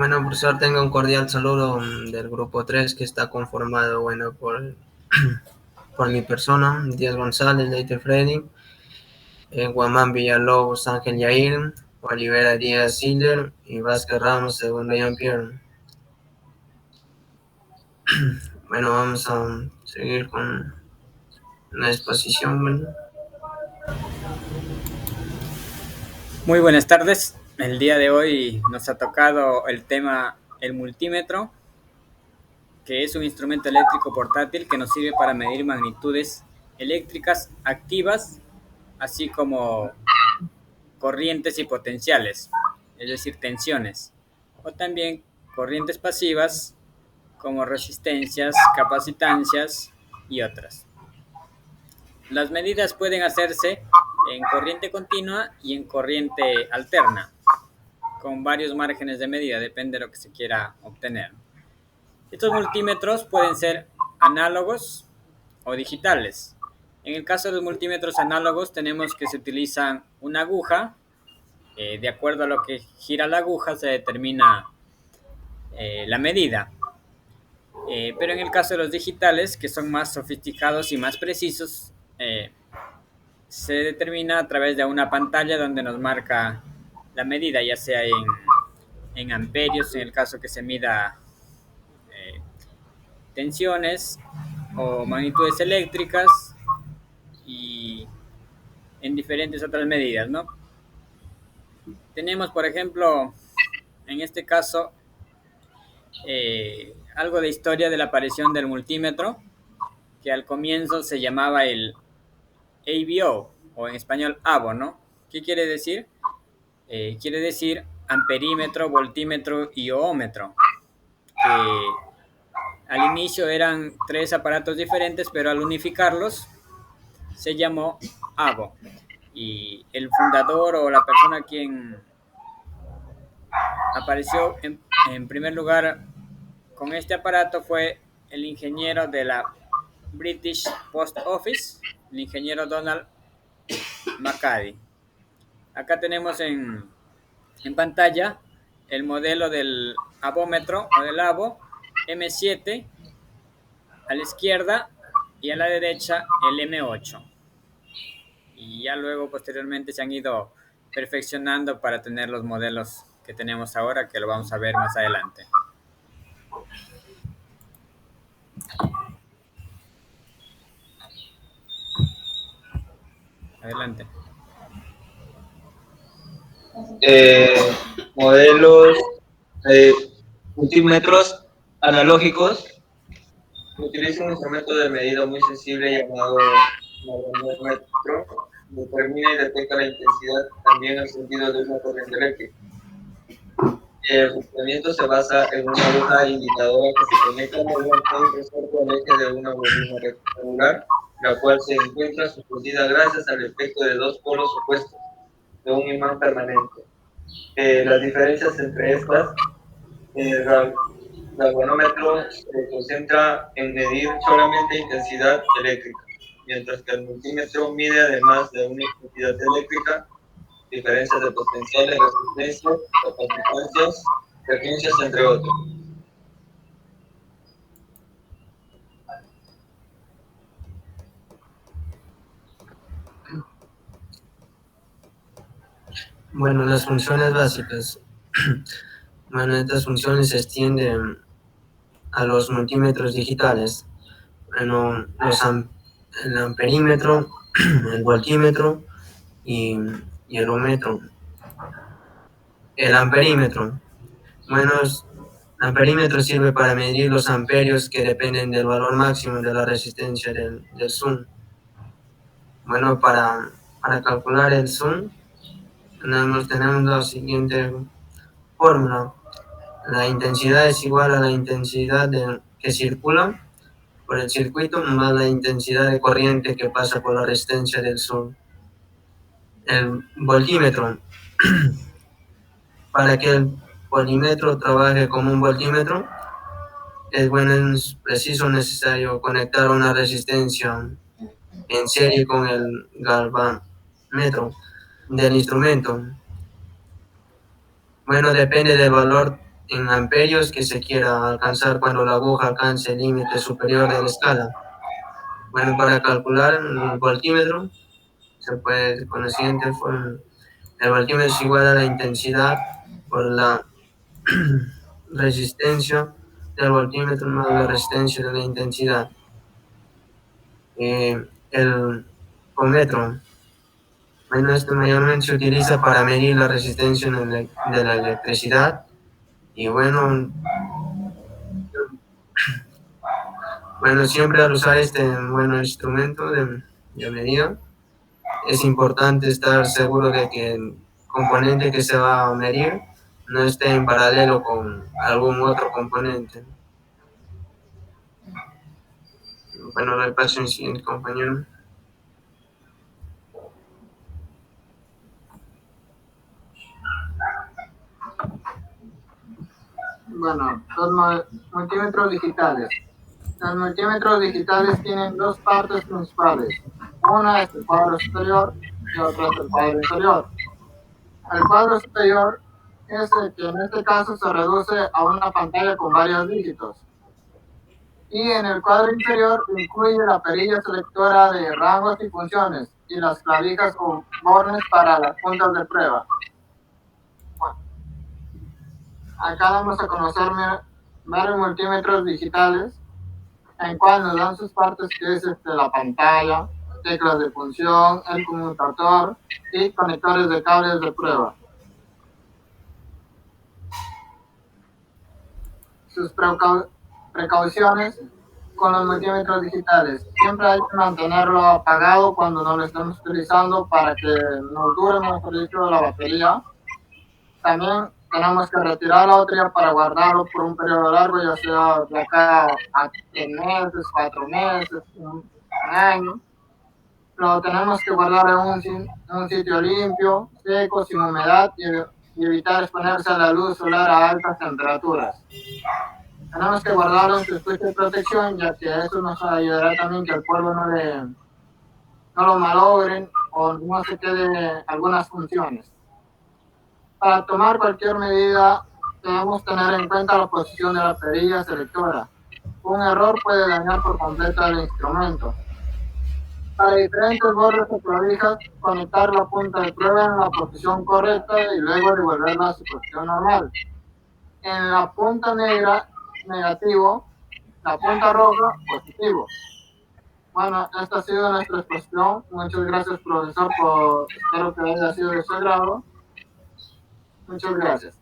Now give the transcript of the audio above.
Bueno, profesor, tenga un cordial saludo del grupo 3 que está conformado, por mi persona, Díaz González, Leite Freddy, Guamán Villalobos, Ángel Yair, Olivera Díaz Siller y Vázquez Ramos, segundo Jean-Pierre. Bueno, vamos a seguir con la exposición. Muy buenas tardes. El día de hoy nos ha tocado el tema el multímetro, que es un instrumento eléctrico portátil que nos sirve para medir magnitudes eléctricas activas, así como corrientes y potenciales, es decir, tensiones, o también corrientes pasivas como resistencias, capacitancias y otras. Las medidas pueden hacerse en corriente continua y en corriente alterna, con varios márgenes de medida, depende de lo que se quiera obtener. Estos multímetros pueden ser análogos o digitales. En el caso de los multímetros análogos tenemos que se utilizan una aguja, de acuerdo a lo que gira la aguja se determina la medida. Pero en el caso de los digitales, que son más sofisticados y más precisos, se determina a través de una pantalla donde nos marca la medida, ya sea en amperios, en el caso que se mida tensiones o magnitudes eléctricas y en diferentes otras medidas, ¿no? Tenemos, por ejemplo, en este caso, algo de historia de la aparición del multímetro, que al comienzo se llamaba el AVO, o en español AVO, ¿no? ¿Qué quiere decir? Quiere decir amperímetro, voltímetro y ohómetro, que al inicio eran tres aparatos diferentes, pero al unificarlos se llamó AVO. Y el fundador o la persona quien apareció en primer lugar con este aparato fue el ingeniero de la British Post Office, el ingeniero Donald McCady. Acá tenemos en pantalla el modelo del avómetro o del AVO M7 a la izquierda y a la derecha el M8. Y ya luego posteriormente se han ido perfeccionando para tener los modelos que tenemos ahora, que lo vamos a ver más adelante. Adelante. Modelos multímetros analógicos utiliza un instrumento de medida muy sensible llamado magnetrómetro. Determina y detecta la intensidad, también el sentido de una corriente eléctrica. El funcionamiento se basa en una aguja indicadora que se conecta mediante un resorte al eje de una bobina rectangular, la cual se encuentra suspendida gracias al efecto de dos polos opuestos de un imán permanente. Las diferencias entre estas, el galvanómetro se concentra en medir solamente intensidad eléctrica, mientras que el multímetro mide, además de una intensidad eléctrica, diferencias de potenciales, resistencias, capacitancias, frecuencias, entre otros. Bueno, las funciones básicas. Bueno, estas funciones se extienden a los multímetros digitales. Bueno, el amperímetro, el voltímetro y el ohmmetro. El amperímetro. Bueno, el amperímetro sirve para medir los amperios que dependen del valor máximo de la resistencia del zoom. Bueno, para calcular el zoom, tenemos la siguiente fórmula. La intensidad es igual a la intensidad que circula por el circuito más la intensidad de corriente que pasa por la resistencia del zoom. El voltímetro. Para que el voltímetro trabaje como un voltímetro, es preciso necesario conectar una resistencia en serie con el galvanómetro del instrumento. Bueno, depende del valor en amperios que se quiera alcanzar cuando la aguja alcance el límite superior de la escala. Bueno, para calcular el voltímetro se puede con la siguiente forma. El voltímetro es igual a la intensidad por la resistencia del voltímetro más la resistencia de la intensidad. El ohmmetro, bueno, esto mayormente se utiliza para medir la resistencia de la electricidad. Y bueno, siempre al usar este instrumento de medida, es importante estar seguro de que el componente que se va a medir no esté en paralelo con algún otro componente. Bueno, le paso al siguiente compañero. Bueno, los multímetros digitales. Los multímetros digitales tienen dos partes principales. Una es el cuadro superior y otra es el cuadro inferior. El cuadro superior es el que en este caso se reduce a una pantalla con varios dígitos. Y en el cuadro inferior incluye la perilla selectora de rangos y funciones y las clavijas o bornes para las puntas de prueba. Bueno, acá vamos a conocer varios multímetros digitales en cual nos dan sus partes, que es la pantalla, teclas de función, el conmutador y conectores de cables de prueba. Sus precauciones con los multímetros digitales. Siempre hay que mantenerlo apagado cuando no lo estemos utilizando para que nos dure, mejor dicho, la batería. También tenemos que retirar la batería para guardarlo por un periodo largo, ya sea de acá a 3 meses, 4 meses, un año. Lo tenemos que guardar en un sitio limpio, seco, sin humedad y evitar exponerse a la luz solar a altas temperaturas. Tenemos que guardarlo en su estuche de protección, ya que eso nos ayudará también que el polvo no lo malogren o no se quede algunas funciones. Para tomar cualquier medida, debemos tener en cuenta la posición de la perilla selectora. Un error puede dañar por completo el instrumento. Para diferentes bordes o clavijas, conectar la punta de prueba en la posición correcta y luego devolverla a su posición normal. En la punta negra, negativo; la punta roja, positivo. Bueno, esta ha sido nuestra exposición. Muchas gracias, profesor, espero que haya sido de su agrado. Muchas gracias.